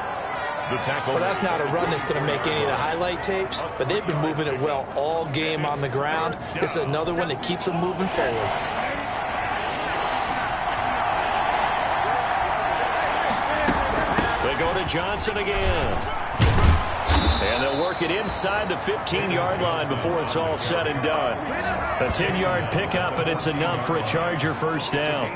The tackle. Well, that's not a run that's going to make any of the highlight tapes, but they've been moving it well all game on the ground. This is another one that keeps them moving forward. They go to Johnson again. And they'll work it inside the 15-yard line before it's all said and done. A 10-yard pickup, and it's enough for a Charger first down.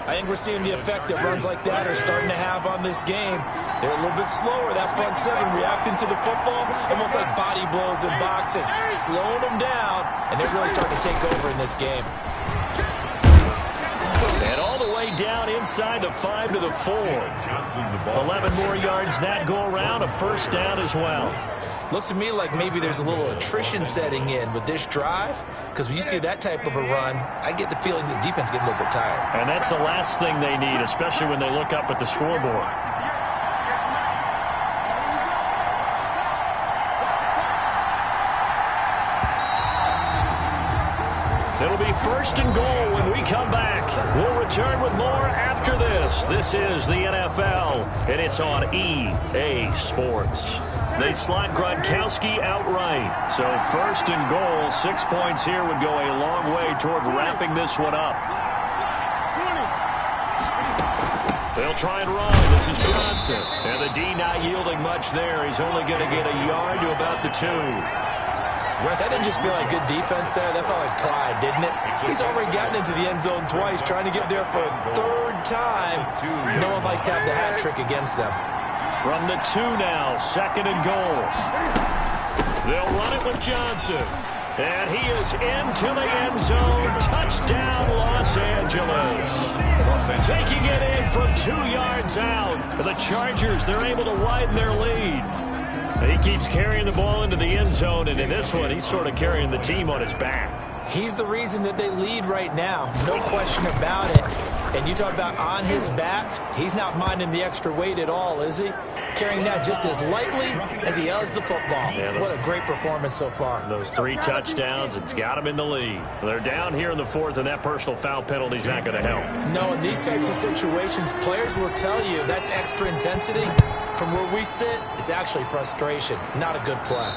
I think we're seeing the effect that runs like that are starting to have on this game. They're a little bit slower, that front seven, reacting to the football, almost like body blows in boxing, slowing them down, and they're really starting to take over in this game. And all the way down inside the 5 to the 4. 11 more yards that go around, a first down as well. Looks to me like maybe there's a little attrition setting in with this drive, because when you see that type of a run, I get the feeling the defense getting a little bit tired. And that's the last thing they need, especially when they look up at the scoreboard. It'll be 1st and goal when we come back. We'll return with more after this. This is the NFL, and it's on EA Sports. They slot Gronkowski outright. So 1st and goal, 6 points here would go a long way toward wrapping this one up. They'll try and run. This is Johnson. And the D not yielding much there. He's only going to get a yard to about the 2. That didn't just feel like good defense there. That felt like pride, didn't it? He's already gotten into the end zone twice, trying to get there for a 3rd time. No one likes to have the hat trick against them. From the 2 now, 2nd and goal. They'll run it with Johnson. And he is into the end zone. Touchdown, Los Angeles. Taking it in from 2 yards out. The Chargers, they're able to widen their lead. He keeps carrying the ball into the end zone, and in this one, he's sort of carrying the team on his back. He's the reason that they lead right now. No question about it. And you talk about on his back, he's not minding the extra weight at all, is he? Carrying that just as lightly as he does the football. Yeah, what a great performance so far. Those 3 touchdowns, it's got him in the lead. They're down here in the 4th, and that personal foul penalty is not going to help. No, in these types of situations, players will tell you that's extra intensity. From where we sit, it's actually frustration, not a good play.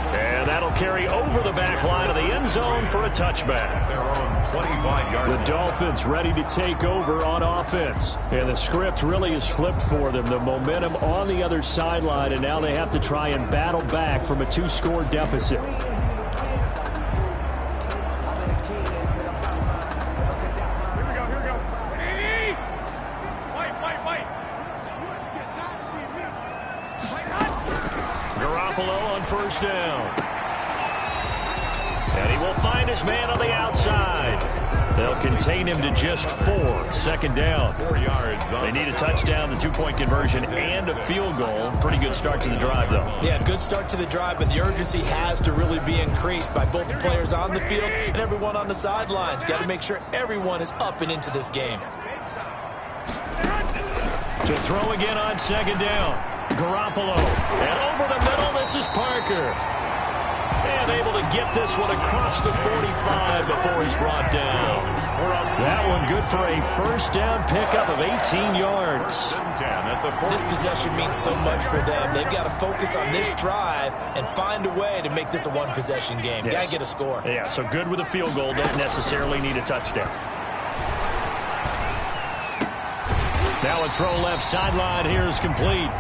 And that'll carry over the back line of the end zone for a touchback. The Dolphins ready to take over on offense. And the script really is flipped for them. The momentum on the other sideline, and now they have to try and battle back from a 2-score deficit. On 1st down. And he will find his man on the outside. They'll contain him to just 4. 2nd down. 4 yards. They need a touchdown, the 2-point conversion, and a field goal. Pretty good start to the drive, though. Yeah, good start to the drive, but the urgency has to really be increased by both the players on the field and everyone on the sidelines. Got to make sure everyone is up and into this game. To throw again on 2nd down. Garoppolo. And over the middle, this is Parker. And able to get this one across the 45 before he's brought down. That one good for a 1st down pickup of 18 yards. This possession means so much for them. They've got to focus on this drive and find a way to make this a 1-possession game. Yes. Got to get a score. Yeah, so good with a field goal. Don't necessarily need a touchdown. Now a throw left sideline here is complete.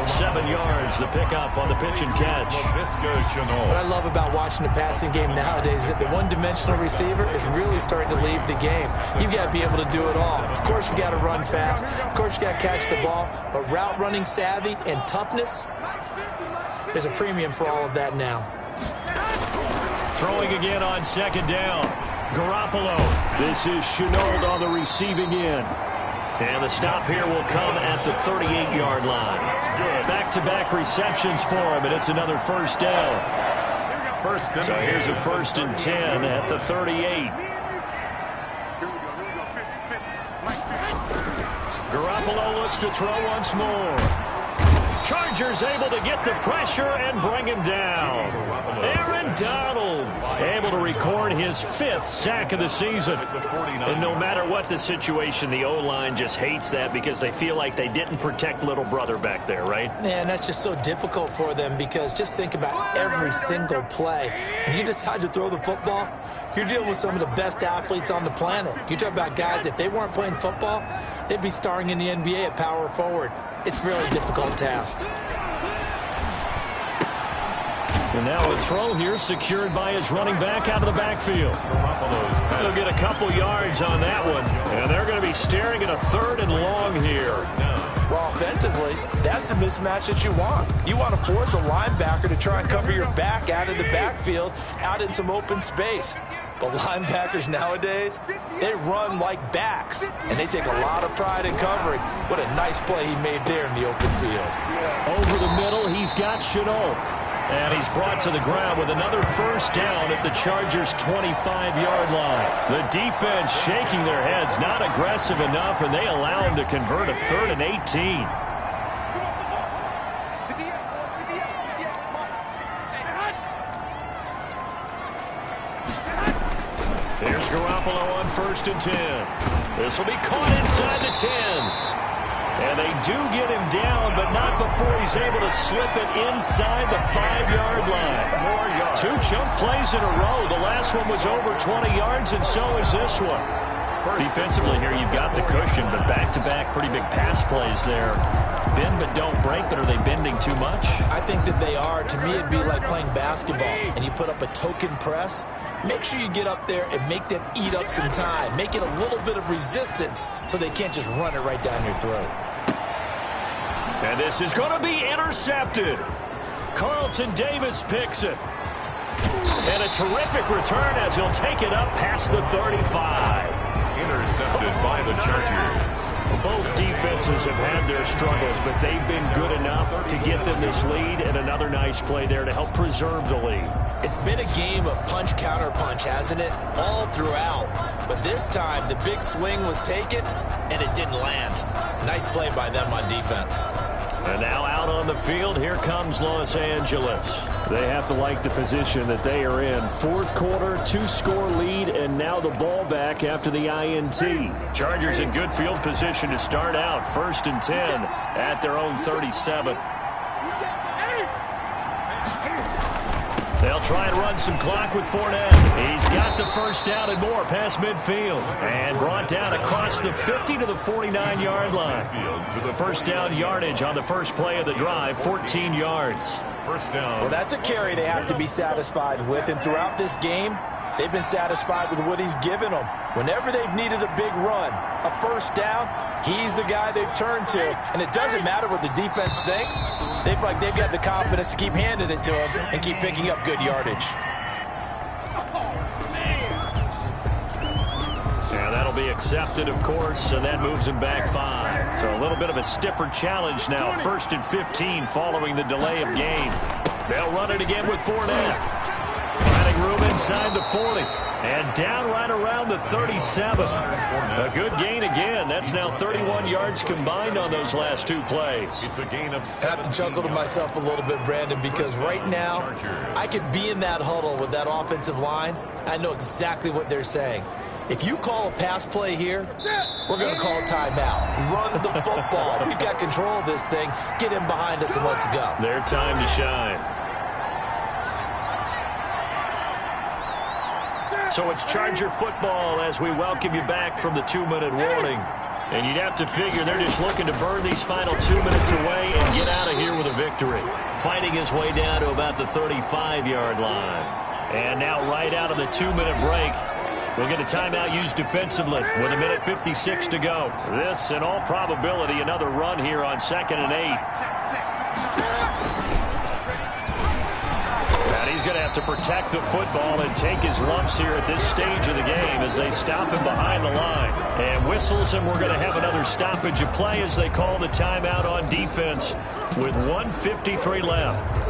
7 yards, the pickup on the pitch and catch. What I love about watching the passing game nowadays is that the one-dimensional receiver is really starting to leave the game. You've got to be able to do it all. Of course, you got to run fast. Of course, you got to catch the ball. But route running savvy and toughness, there's a premium for all of that now. Throwing again on 2nd down. Garoppolo. This is Chenault on the receiving end. And the stop here will come at the 38-yard line. Back-to-back receptions for him, and it's another 1st down. So here's a 1st and 10 at the 38. Garoppolo looks to throw once more. Chargers able to get the pressure and bring him down. Aaron Donald able to record his 5th sack of the season. And no matter what the situation, the O-line just hates that because they feel like they didn't protect little brother back there, right? Man, that's just so difficult for them because just think about every single play. When you decide to throw the football, you're dealing with some of the best athletes on the planet. You talk about guys, if they weren't playing football, they'd be starring in the NBA at power forward. It's a really difficult task. And now a throw here secured by his running back out of the backfield. He'll get a couple yards on that one. And they're going to be staring at a 3rd and long here. Well, offensively, that's the mismatch that you want. You want to force a linebacker to try and cover your back out of the backfield, out in some open space. But linebackers nowadays, they run like backs, and they take a lot of pride in covering. What a nice play he made there in the open field. Over the middle, he's got Chenault. And he's brought to the ground with another 1st down at the Chargers' 25-yard line. The defense shaking their heads, not aggressive enough, and they allow him to convert a 3rd and 18. Garoppolo on 1st and 10. This will be caught inside the 10. And they do get him down, but not before he's able to slip it inside the 5-yard line. 2 chunk plays in a row. The last one was over 20 yards, and so is this one. Defensively here, you've got the cushion, but back-to-back pretty big pass plays there. Bend but don't break, but are they bending too much? I think that they are. To me, it'd be like playing basketball, and you put up a token press. Make sure you get up there and make them eat up some time. Make it a little bit of resistance so they can't just run it right down your throat. And this is going to be intercepted. Carlton Davis picks it. And a terrific return as he'll take it up past the 35. Intercepted by the Chargers. Both defenses have had their struggles, but they've been good enough to get them this lead, and another nice play there to help preserve the lead. It's been a game of punch-counter-punch, hasn't it? All throughout. But this time, the big swing was taken, and it didn't land. Nice play by them on defense. And now out on the field, here comes Los Angeles. They have to like the position that they are in. 4th quarter, 2-score lead, and now the ball back after the INT. Chargers in good field position to start out. 1st and 10 at their own 37. They'll try and run some clock with Fournette. He's got the first down and more past midfield. And brought down across the 50 to the 49-yard line. First down yardage on the first play of the drive, 14 yards. First down. Well, that's a carry they have to be satisfied with. And throughout this game, they've been satisfied with what he's given them. Whenever they've needed a big run, a first down, he's the guy they've turned to. And it doesn't matter what the defense thinks. They've got the confidence to keep handing it to him and keep picking up good yardage. Yeah, that'll be accepted, of course, and that moves him back 5. So a little bit of a stiffer challenge now. 1st and 15 following the delay of game. They'll run it again with Fournette. Finding room inside the 40. And down right around the 37. A good gain again. That's now 31 yards combined on those last 2 plays. It's a gain of 7. I have to chuckle to myself a little bit, Brandon, because right now I could be in that huddle with that offensive line. I know exactly what they're saying. If you call a pass play here, we're going to call a timeout. Run the football. We've got control of this thing. Get him behind us and let's go. Their time to shine. So it's Charger football as we welcome you back from the 2-minute warning. And you'd have to figure they're just looking to burn these final 2 minutes away and get out of here with a victory. Fighting his way down to about the 35-yard line. And now right out of the 2-minute break, we'll get a timeout used defensively with 1:56 to go. This, in all probability, another run here on 2nd and 8. And he's going to have to protect the football and take his lumps here at this stage of the game as they stop him behind the line. And whistles, and we're going to have another stoppage of play as they call the timeout on defense with 1:53 left.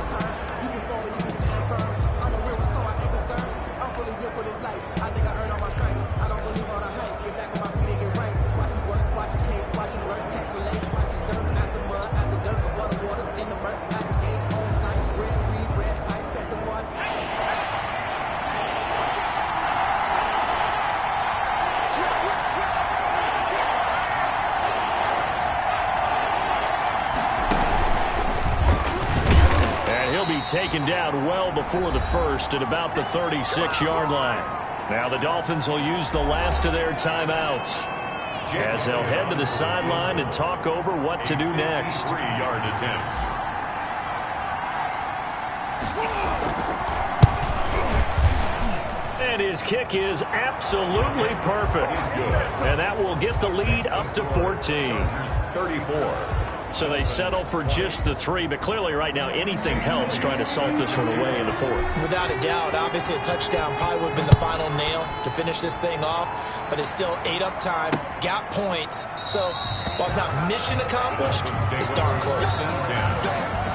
Taken down well before the first at about the 36-yard line. Now the Dolphins will use the last of their timeouts as they'll head to the sideline and talk over what to do next. 3-yard attempt. And his kick is absolutely perfect. And that will get the lead up to 14. 34. So they settle for just the 3, but clearly right now anything helps trying to salt this one away in the 4th. Without a doubt, obviously a touchdown probably would have been the final nail to finish this thing off, but it's still 8 up time, got points. So while it's not mission accomplished, it's darn close.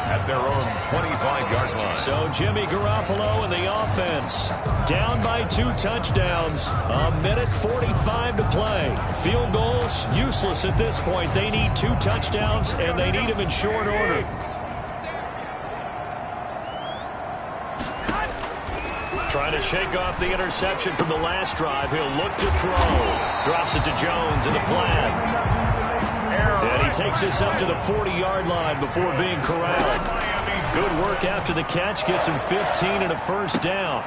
At their own 25-yard line. So Jimmy Garoppolo and the offense down by 2 touchdowns. 1:45 to play. Field goals useless at this point. They need 2 touchdowns, and they need them in short order. Trying to shake off the interception from the last drive. He'll look to throw. Drops it to Jones in the flat. And he takes this up to the 40-yard line before being corralled. Good work after the catch. Gets him 15 and a first down.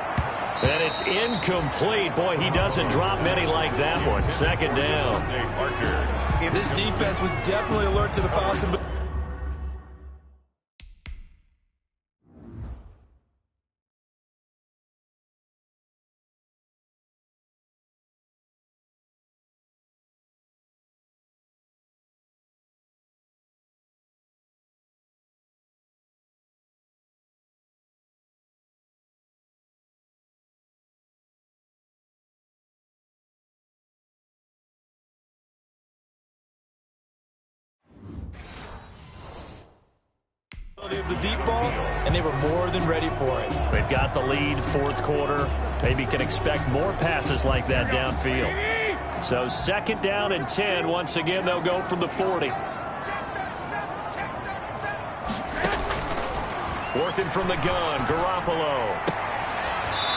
And it's incomplete. Boy, he doesn't drop many like that one. Second down. This defense was definitely alert to the possibility. Of the deep ball, and they were more than ready for it. They've got the lead, fourth quarter. Maybe can expect more passes like that downfield. So second down and 10. Once again, they'll go from the 40. Working from the gun, Garoppolo.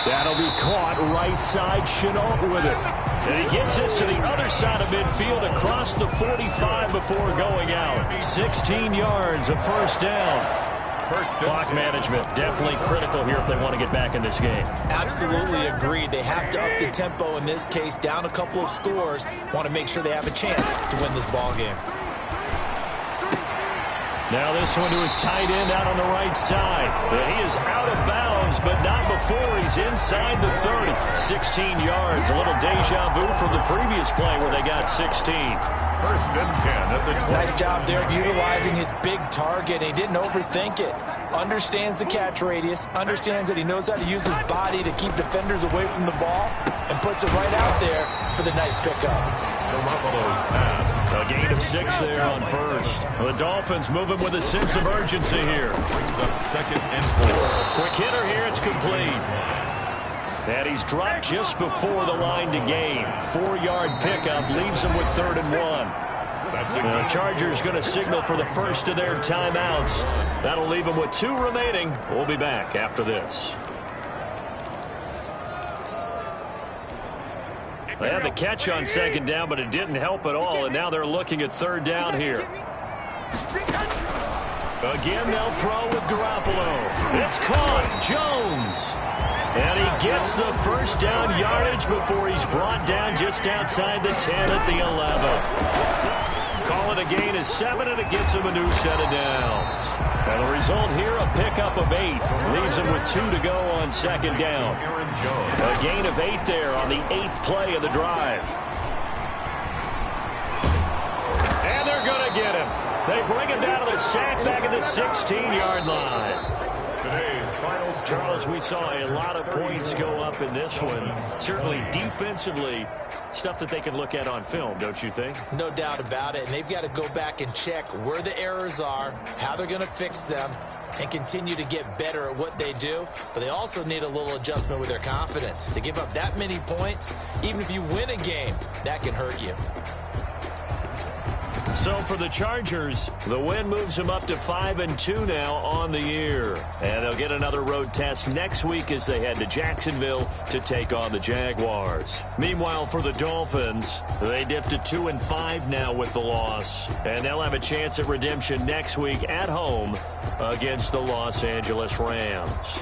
That'll be caught right side, Chenault with it. And he gets this to the other side of midfield across the 45 before going out. 16 yards, a first down. Clock management, definitely critical here if they want to get back in this game. Absolutely agreed. They have to up the tempo in this case, down a couple of scores. Want to make sure they have a chance to win this ball game. Now this one to his tight end out on the right side. He is out of bounds, but not before he's inside the 30. 16 yards, a little deja vu from the previous play where they got 16. First and 10 at the 20. Nice job there utilizing his big target. He didn't overthink it. Understands the catch radius. Understands that he knows how to use his body to keep defenders away from the ball. And puts it right out there for the nice pickup. Garoppolo's pass. A gain of 6 there on first. The Dolphins moving with a sense of urgency here. Brings up second and 4. Quick hitter here. It's complete. And he's dropped just before the line to gain. 4-yard pickup leaves him with 3rd and 1. The Chargers going to signal for the first of their timeouts. That'll leave them with 2 remaining. We'll be back after this. They had the catch on second down, but it didn't help at all, and now they're looking at 3rd down here. Again, they'll throw with Garoppolo. It's caught. Jones. And he gets the first down yardage before he's brought down just outside the 10 at the 11. Call it a gain of 7, and it gets him a new set of downs. And the result here, a pickup of 8. Leaves him with 2 to go on second down. A gain of 8 there on the 8th play of the drive. And they're going to get him. They bring him down to the sack back at the 16-yard line. Charles, we saw a lot of points go up in this one. Certainly defensively, stuff that they can look at on film, don't you think? No doubt about it. And they've got to go back and check where the errors are, how they're going to fix them, and continue to get better at what they do. But they also need a little adjustment with their confidence. To give up that many points, even if you win a game, that can hurt you. So for the Chargers, the win moves them up to 5-2 now on the year. And they'll get another road test next week as they head to Jacksonville to take on the Jaguars. Meanwhile, for the Dolphins, they dipped to 2-5 now with the loss. And they'll have a chance at redemption next week at home against the Los Angeles Rams.